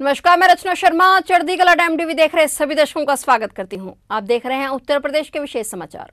नमस्कार, मैं रचना शर्मा चढ़ती कला टाइम टीवी देख रहे सभी दर्शकों का स्वागत करती हूं। आप देख रहे हैं उत्तर प्रदेश के विशेष समाचार।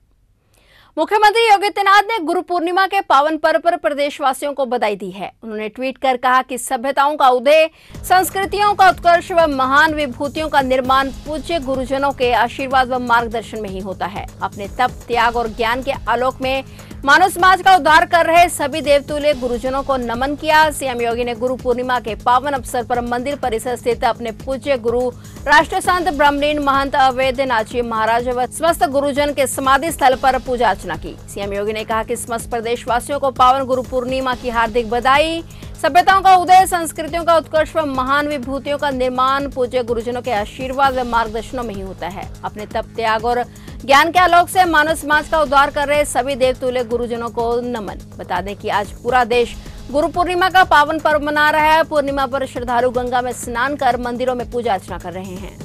मुख्यमंत्री योगी आदित्यनाथ ने गुरु पूर्णिमा के पावन पर्व पर प्रदेशवासियों को बधाई दी है। उन्होंने ट्वीट कर कहा कि सभ्यताओं का उदय, संस्कृतियों का उत्कर्ष व महान विभूतियों का निर्माण पूज्य गुरुजनों के आशीर्वाद व मार्गदर्शन में ही होता है। अपने तप, त्याग और ज्ञान के आलोक में मानव समाज का उद्धार कर रहे सभी देवतुल्य गुरुजनों को नमन किया। सीएम योगी ने गुरु पूर्णिमा के पावन अवसर पर मंदिर परिसर स्थित अपने पूज्य गुरु राष्ट्रीय संत ब्रह्मलीन महंत अवैधनाथजी महाराज व समस्त गुरुजन के समाधि स्थल पर पूजा अर्चना की। सीएम योगी ने कहा कि समस्त प्रदेशवासियों को पावन गुरु पूर्णिमा की हार्दिक बधाई। सभ्यताओं का उदय, संस्कृतियों का उत्कर्ष व महान विभूतियों का निर्माण पूज्य गुरुजनों के आशीर्वाद व मार्गदर्शनों में ही होता है। अपने तप, त्याग और ज्ञान के आलोक से मानव समाज का उद्धार कर रहे सभी देवतुल्य गुरुजनों को नमन। बता दें कि आज पूरा देश गुरु पूर्णिमा का पावन पर्व मना रहा है। पूर्णिमा पर श्रद्धालु गंगा में स्नान कर मंदिरों में पूजा अर्चना कर रहे हैं।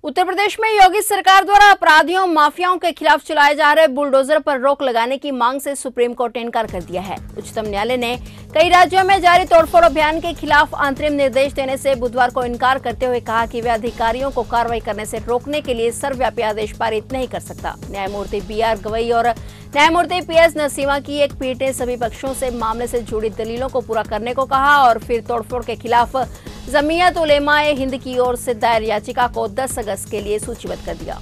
उत्तर प्रदेश में योगी सरकार द्वारा अपराधियों, माफियाओं के खिलाफ चलाए जा रहे बुलडोजर पर रोक लगाने की मांग से सुप्रीम कोर्ट ने इनकार कर दिया है। उच्चतम न्यायालय ने कई राज्यों में जारी तोड़फोड़ अभियान के खिलाफ अंतरिम निर्देश देने से बुधवार को इनकार करते हुए कहा कि वे अधिकारियों को कार्रवाई करने से रोकने के लिए सर्वव्यापी आदेश पारित नहीं कर सकता। न्यायमूर्ति BR गवई और न्यायमूर्ति PS नरसिम्हा की एक पीठ ने सभी पक्षों से मामले से जुड़ी दलीलों को पूरा करने को कहा और फिर तोड़फोड़ के खिलाफ जमीयत उलेमा-ए हिंद की ओर से दायर याचिका को 10 अगस्त के लिए सूचीबद्ध कर दिया।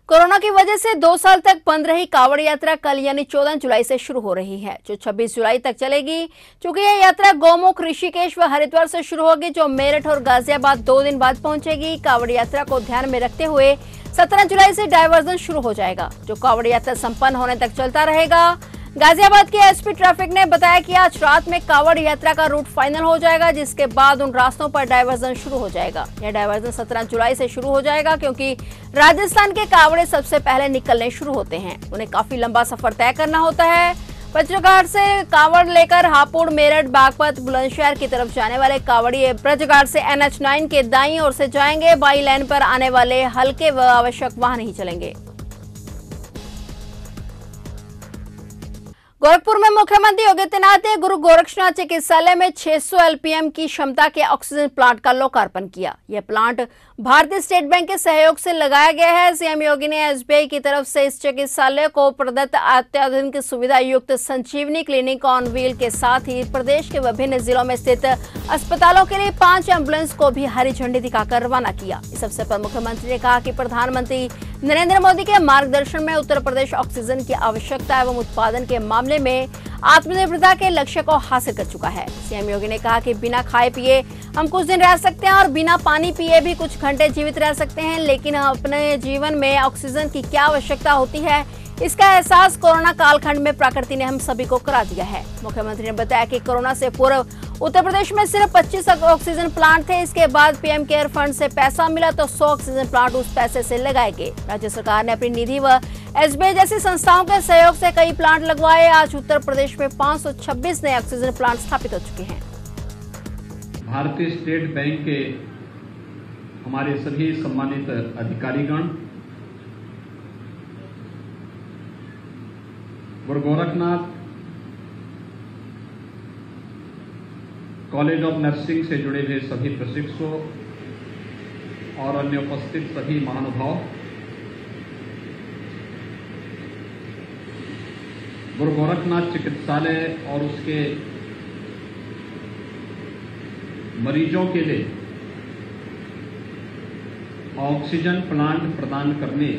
कोरोना की वजह से 2 साल तक बंद रही कांवड़ यात्रा कल यानी 14 जुलाई से शुरू हो रही है, जो 26 जुलाई तक चलेगी। चूंकि यह यात्रा गौमुख, ऋषिकेश व हरिद्वार से शुरू होगी, जो मेरठ और गाजियाबाद 2 दिन बाद पहुंचेगी। कांवड़ यात्रा को ध्यान में रखते हुए 17 जुलाई से डायवर्जन शुरू हो जाएगा, जो कांवड़ यात्रा संपन्न होने तक चलता रहेगा। गाजियाबाद के SP ट्रैफिक ने बताया कि आज रात में कांवड़ यात्रा का रूट फाइनल हो जाएगा, जिसके बाद उन रास्तों पर डायवर्जन शुरू हो जाएगा। यह डायवर्जन 17 जुलाई से शुरू हो जाएगा, क्योंकि राजस्थान के कांवड़े सबसे पहले निकलने शुरू होते हैं। उन्हें काफी लंबा सफर तय करना होता है। ब्रजघाट से कांवड़ लेकर हापुड़, मेरठ, बागपत, बुलंदशहर की तरफ जाने वाले कांवड़िए ब्रजघाट से NH9 के दाईं ओर से जाएंगे। बाई लाइन पर आने वाले हल्के व आवश्यक वाहन ही चलेंगे। गोरखपुर में मुख्यमंत्री योगी आदित्यनाथ ने गुरु गोरक्षनाथ चिकित्सालय में 600 LPM की क्षमता के ऑक्सीजन प्लांट का लोकार्पण किया। यह प्लांट भारतीय स्टेट बैंक के सहयोग से लगाया गया है। सीएम योगी ने SBI की तरफ से इस चिकित्सालय को प्रदत्त अत्याधुनिक सुविधा युक्त संजीवनी क्लिनिक ऑन व्हील के साथ ही प्रदेश के विभिन्न जिलों में स्थित अस्पतालों के लिए 5 एम्बुलेंस को भी हरी झंडी दिखाकर रवाना किया। इस अवसर पर मुख्यमंत्री ने कहा कि प्रधानमंत्री नरेंद्र मोदी के मार्गदर्शन में उत्तर प्रदेश ऑक्सीजन की आवश्यकता एवं उत्पादन के मामले में आत्मनिर्भरता के लक्ष्य को हासिल कर चुका है। सीएम योगी ने कहा कि बिना खाए पिए हम कुछ दिन रह सकते हैं और बिना पानी पिए भी कुछ घंटे जीवित रह सकते हैं, लेकिन अपने जीवन में ऑक्सीजन की क्या आवश्यकता होती है, इसका एहसास कोरोना कालखंड में प्रकृति ने हम सभी को करा दिया है। मुख्यमंत्री ने बताया कि कोरोना से पूर्व उत्तर प्रदेश में सिर्फ 25 ऑक्सीजन प्लांट थे। इसके बाद PM केयर फंड से पैसा मिला तो 100 ऑक्सीजन प्लांट उस पैसे से लगाए गए। राज्य सरकार ने अपनी निधि व SBI जैसी संस्थाओं के सहयोग से कई प्लांट लगवाए। आज उत्तर प्रदेश में 526 नए ऑक्सीजन प्लांट स्थापित हो चुके हैं। भारतीय स्टेट बैंक के हमारे सभी सम्मानित अधिकारीगण, गुरु गोरखनाथ कॉलेज ऑफ नर्सिंग से जुड़े हुए सभी प्रशिक्षु और अन्य उपस्थित सभी महानुभाव, गुरु गोरखनाथ चिकित्सालय और उसके मरीजों के लिए ऑक्सीजन प्लांट प्रदान करने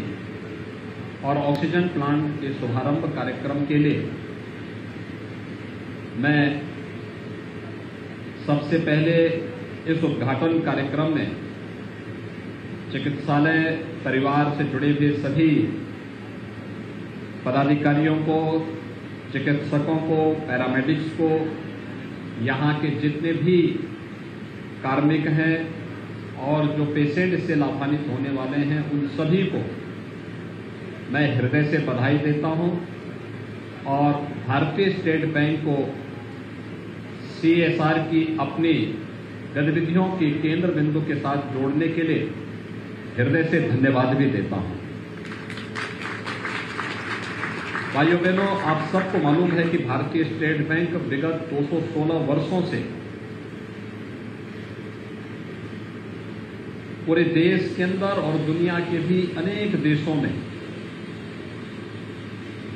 और ऑक्सीजन प्लांट के शुभारंभ कार्यक्रम के लिए मैं सबसे पहले इस उद्घाटन कार्यक्रम में चिकित्सालय परिवार से जुड़े हुए सभी पदाधिकारियों को, चिकित्सकों को, पैरामेडिक्स को, यहाँ के जितने भी कार्मिक हैं और जो पेशेंट इससे लाभान्वित होने वाले हैं, उन सभी को मैं हृदय से बधाई देता हूं और भारतीय स्टेट बैंक को CSR की अपनी गतिविधियों की केंद्र बिंदु के साथ जोड़ने के लिए हृदय से धन्यवाद भी देता हूं। भाइयों बहनों, आप सबको मालूम है कि भारतीय स्टेट बैंक विगत 216 वर्षों से पूरे देश के अंदर और दुनिया के भी अनेक देशों में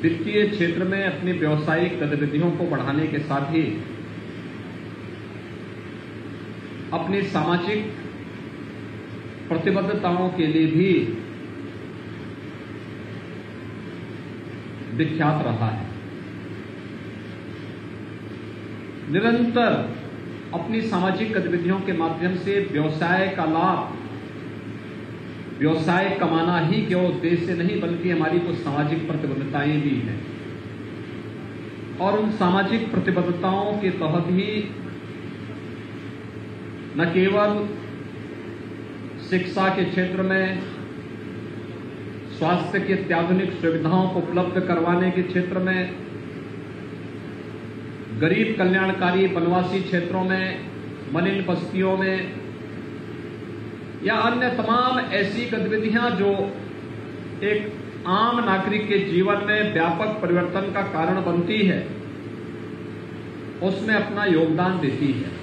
वित्तीय क्षेत्र में अपनी व्यावसायिक गतिविधियों को बढ़ाने के साथ ही अपनी सामाजिक प्रतिबद्धताओं के लिए भी विख्यात रहा है। निरंतर अपनी सामाजिक गतिविधियों के माध्यम से व्यवसाय का लाभ, व्यवसाय कमाना ही केवल उद्देश्य नहीं बल्कि हमारी कुछ सामाजिक प्रतिबद्धताएं भी हैं, और उन सामाजिक प्रतिबद्धताओं के तहत ही न केवल शिक्षा के क्षेत्र में, स्वास्थ्य की अत्याधुनिक सुविधाओं को उपलब्ध करवाने के क्षेत्र में, गरीब कल्याणकारी वनवासी क्षेत्रों में, मलिन बस्तियों में या अन्य तमाम ऐसी गतिविधियां जो एक आम नागरिक के जीवन में व्यापक परिवर्तन का कारण बनती है, उसमें अपना योगदान देती है।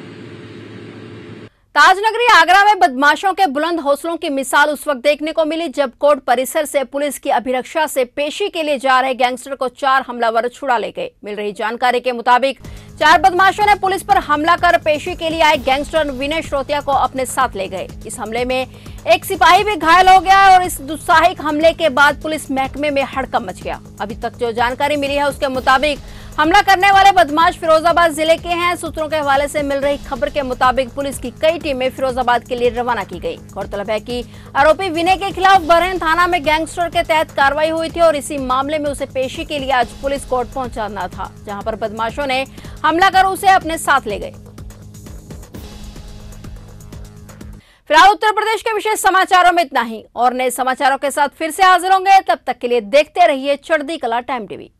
ताजनगरी आगरा में बदमाशों के बुलंद हौसलों की मिसाल उस वक्त देखने को मिली जब कोर्ट परिसर से पुलिस की अभिरक्षा से पेशी के लिए जा रहे गैंगस्टर को 4 हमलावर छुड़ा ले गए। मिल रही जानकारी के मुताबिक 4 बदमाशों ने पुलिस पर हमला कर पेशी के लिए आए गैंगस्टर विनय श्रोतिया को अपने साथ ले गए। इस हमले में एक सिपाही भी घायल हो गया और इस दुस्साहसिक हमले के बाद पुलिस महकमे में हड़कंप मच गया। अभी तक जो जानकारी मिली है उसके मुताबिक हमला करने वाले बदमाश फिरोजाबाद जिले के हैं। सूत्रों के हवाले से मिल रही खबर के मुताबिक पुलिस की कई टीमें फिरोजाबाद के लिए रवाना की गई। गौरतलब है कि आरोपी विनय के खिलाफ बरहन थाना में गैंगस्टर के तहत कार्रवाई हुई थी और इसी मामले में उसे पेशी के लिए आज पुलिस कोर्ट पहुंचाना था, जहां पर बदमाशों ने हमला कर उसे अपने साथ ले गए। फिलहाल उत्तर प्रदेश के विशेष समाचारों में इतना ही, और नए समाचारों के साथ फिर से हाजिर होंगे। तब तक के लिए देखते रहिए चढ़ती कला टाइम टीवी।